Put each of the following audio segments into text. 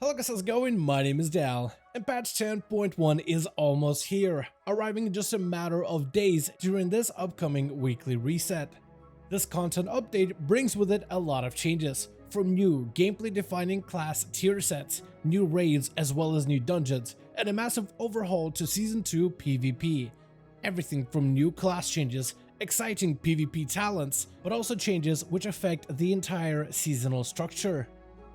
Hello guys, how's it going? My name is Dal, and patch 10.1 is almost here, arriving in just a matter of days during this upcoming weekly reset. This content update brings with it a lot of changes, from new gameplay defining class tier sets, new raids as well as new dungeons, and a massive overhaul to Season 2 PvP. Everything from new class changes, exciting PvP talents, but also changes which affect the entire seasonal structure,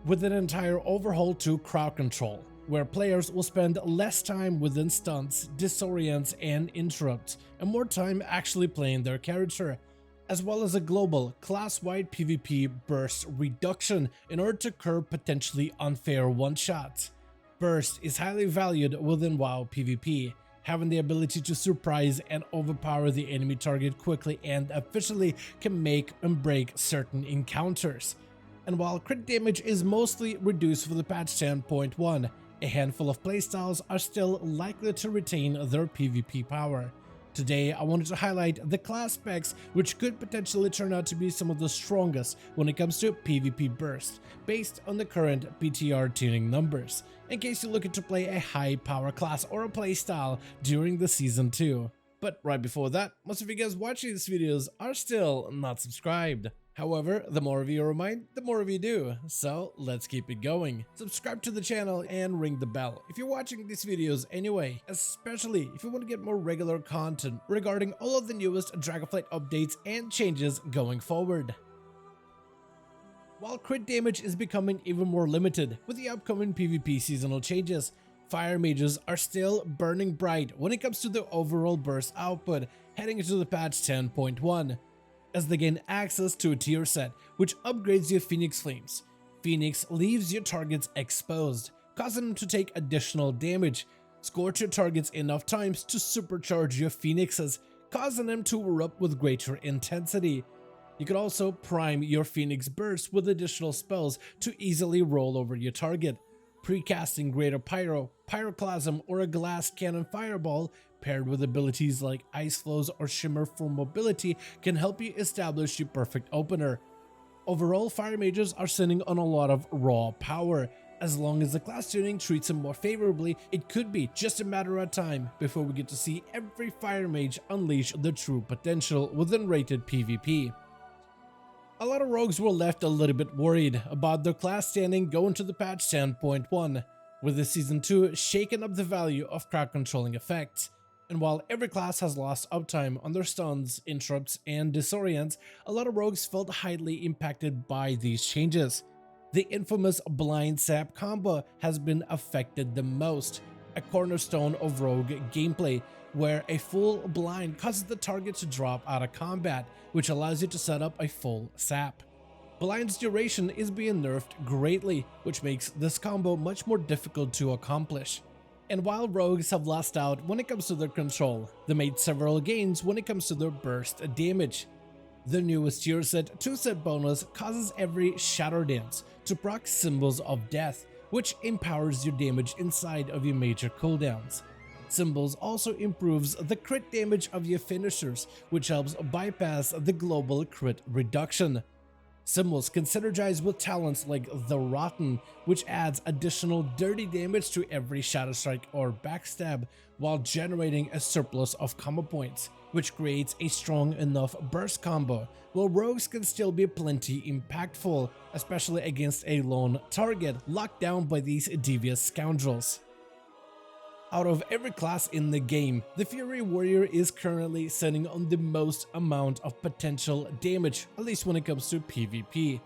with an entire overhaul to crowd control, where players will spend less time within stunts, disorients, and interrupts, and more time actually playing their character, as well as a global, class-wide PvP burst reduction in order to curb potentially unfair one-shots. Burst is highly valued within WoW PvP, having the ability to surprise and overpower the enemy target quickly and efficiently can make and break certain encounters. And while crit damage is mostly reduced for the patch 10.1, a handful of playstyles are still likely to retain their PvP power. Today, I wanted to highlight the class specs which could potentially turn out to be some of the strongest when it comes to PvP burst, based on the current PTR tuning numbers, in case you're looking to play a high power class or a playstyle during the Season 2. But right before that, most of you guys watching these videos are still not subscribed. However, the more of you remind, the more of you do, so let's keep it going. Subscribe to the channel and ring the bell if you're watching these videos anyway, especially if you want to get more regular content regarding all of the newest Dragonflight updates and changes going forward. While crit damage is becoming even more limited with the upcoming PvP seasonal changes, fire mages are still burning bright when it comes to the overall burst output heading into the patch 10.1. as they gain access to a tier set, which upgrades your Phoenix Flames. Phoenix leaves your targets exposed, causing them to take additional damage. Scorch your targets enough times to supercharge your Phoenixes, causing them to erupt with greater intensity. You can also prime your Phoenix Burst with additional spells to easily roll over your target. Precasting Greater Pyro, Pyroclasm, or a Glass Cannon Fireball paired with abilities like Ice Flows or Shimmer for mobility can help you establish your perfect opener. Overall, fire mages are sitting on a lot of raw power. As long as the class tuning treats them more favorably, it could be just a matter of time before we get to see every fire mage unleash their true potential within rated PvP. A lot of rogues were left a little bit worried about their class standing going to the patch 10.1, with the Season 2 shaking up the value of crowd controlling effects. And while every class has lost uptime on their stuns, interrupts, and disorients, a lot of rogues felt highly impacted by these changes. The infamous Blind Sap combo has been affected the most, a cornerstone of rogue gameplay, where a full blind causes the target to drop out of combat, which allows you to set up a full sap. Blind's duration is being nerfed greatly, which makes this combo much more difficult to accomplish. And while rogues have lost out when it comes to their control, they made several gains when it comes to their burst damage. The newest tier set 2-set bonus causes every Shadow Dance to proc Symbols of Death, which empowers your damage inside of your major cooldowns. Symbols also improves the crit damage of your finishers, which helps bypass the global crit reduction. Symbols can synergize with talents like the Rotten, which adds additional dirty damage to every Shadow Strike or Backstab, while generating a surplus of combo points, which creates a strong enough burst combo, while rogues can still be plenty impactful, especially against a lone target locked down by these devious scoundrels. Out of every class in the game, the Fury Warrior is currently sitting on the most amount of potential damage, at least when it comes to PvP.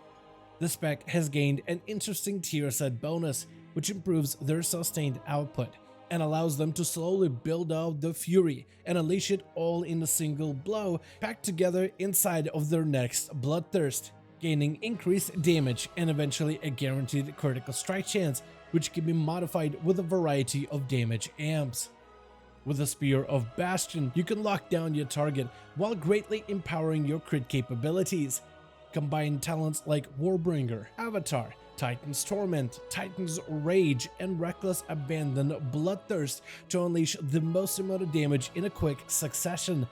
The spec has gained an interesting tier set bonus, which improves their sustained output and allows them to slowly build out the Fury and unleash it all in a single blow, packed together inside of their next Bloodthirst, gaining increased damage and eventually a guaranteed critical strike chance, which can be modified with a variety of damage amps. With the Spear of Bastion, you can lock down your target while greatly empowering your crit capabilities. Combine talents like Warbringer, Avatar, Titan's Torment, Titan's Rage, and Reckless Abandon Bloodthirst to unleash the most amount of damage in a quick succession.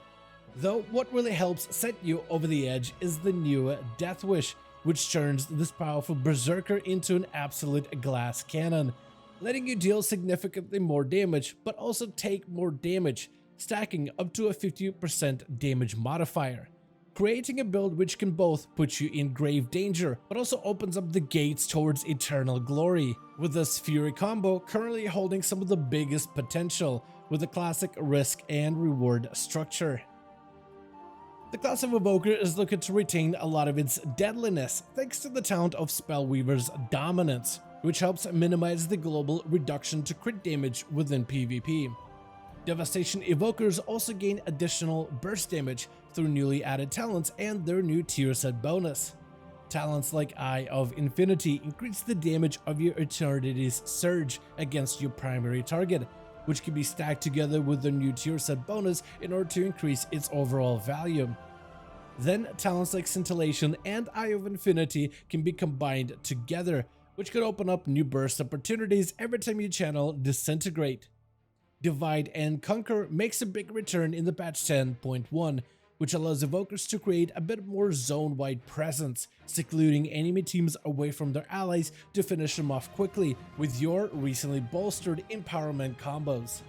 Though what really helps set you over the edge is the new Death Wish, which turns this powerful berserker into an absolute glass cannon, letting you deal significantly more damage but also take more damage, stacking up to a 50% damage modifier, creating a build which can both put you in grave danger but also opens up the gates towards eternal glory, with this Fury combo currently holding some of the biggest potential with the classic risk and reward structure. The class of Evoker is looking to retain a lot of its deadliness thanks to the talent of Spellweaver's Dominance, which helps minimize the global reduction to crit damage within PvP. Devastation Evokers also gain additional burst damage through newly added talents and their new tier set bonus. Talents like Eye of Infinity increase the damage of your Eternity's Surge against your primary target, which can be stacked together with the new tier set bonus in order to increase its overall value. Then talents like Scintillation and Eye of Infinity can be combined together, which could open up new burst opportunities every time you channel Disintegrate. Divide and Conquer makes a big return in the patch 10.1, which allows Evokers to create a bit more zone-wide presence, secluding enemy teams away from their allies to finish them off quickly with your recently bolstered empowerment combos.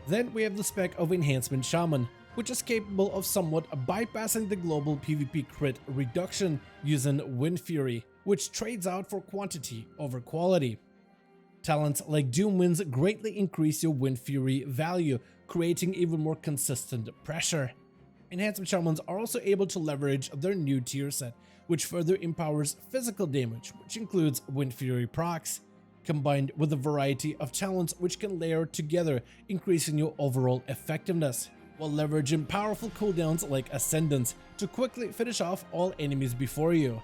Then we have the spec of Enhancement Shaman, which is capable of somewhat bypassing the global PvP crit reduction using Wind Fury, which trades out for quantity over quality. Talents like Doom Winds greatly increase your Wind Fury value, creating even more consistent pressure. Enhancement Shamans are also able to leverage their new tier set, which further empowers physical damage, which includes Wind Fury procs, combined with a variety of talents which can layer together, increasing your overall effectiveness, while leveraging powerful cooldowns like Ascendance to quickly finish off all enemies before you.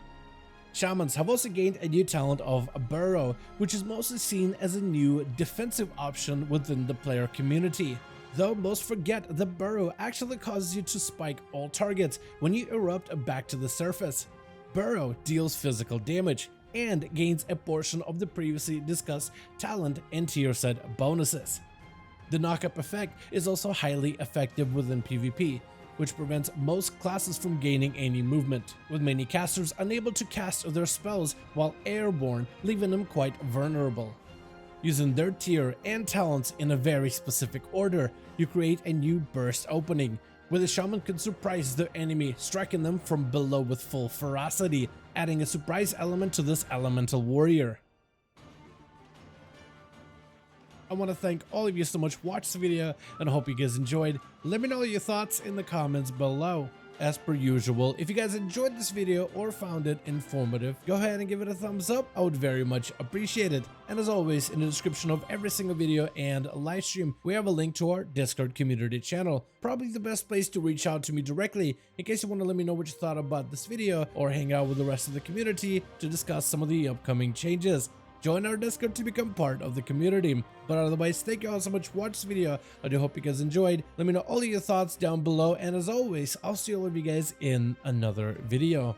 Shamans have also gained a new talent of Burrow, which is mostly seen as a new defensive option within the player community, though most forget that Burrow actually causes you to spike all targets when you erupt back to the surface. Burrow deals physical damage and gains a portion of the previously discussed talent and tier set bonuses. The knockup effect is also highly effective within PvP, which prevents most classes from gaining any movement, with many casters unable to cast their spells while airborne, leaving them quite vulnerable. Using their tier and talents in a very specific order, you create a new burst opening, where the shaman can surprise the enemy, striking them from below with full ferocity, adding a surprise element to this elemental warrior. I want to thank all of you so much for watching the video, and I hope you guys enjoyed. Let me know your thoughts in the comments below. As per usual, if you guys enjoyed this video or found it informative, go ahead and give it a thumbs up. I would very much appreciate it. And as always, in the description of every single video and live stream, we have a link to our Discord community channel. Probably the best place to reach out to me directly in case you want to let me know what you thought about this video or hang out with the rest of the community to discuss some of the upcoming changes. Join our Discord to become part of the community. But otherwise, thank you all so much for watching this video. I do hope you guys enjoyed. Let me know all of your thoughts down below. And as always, I'll see all of you guys in another video.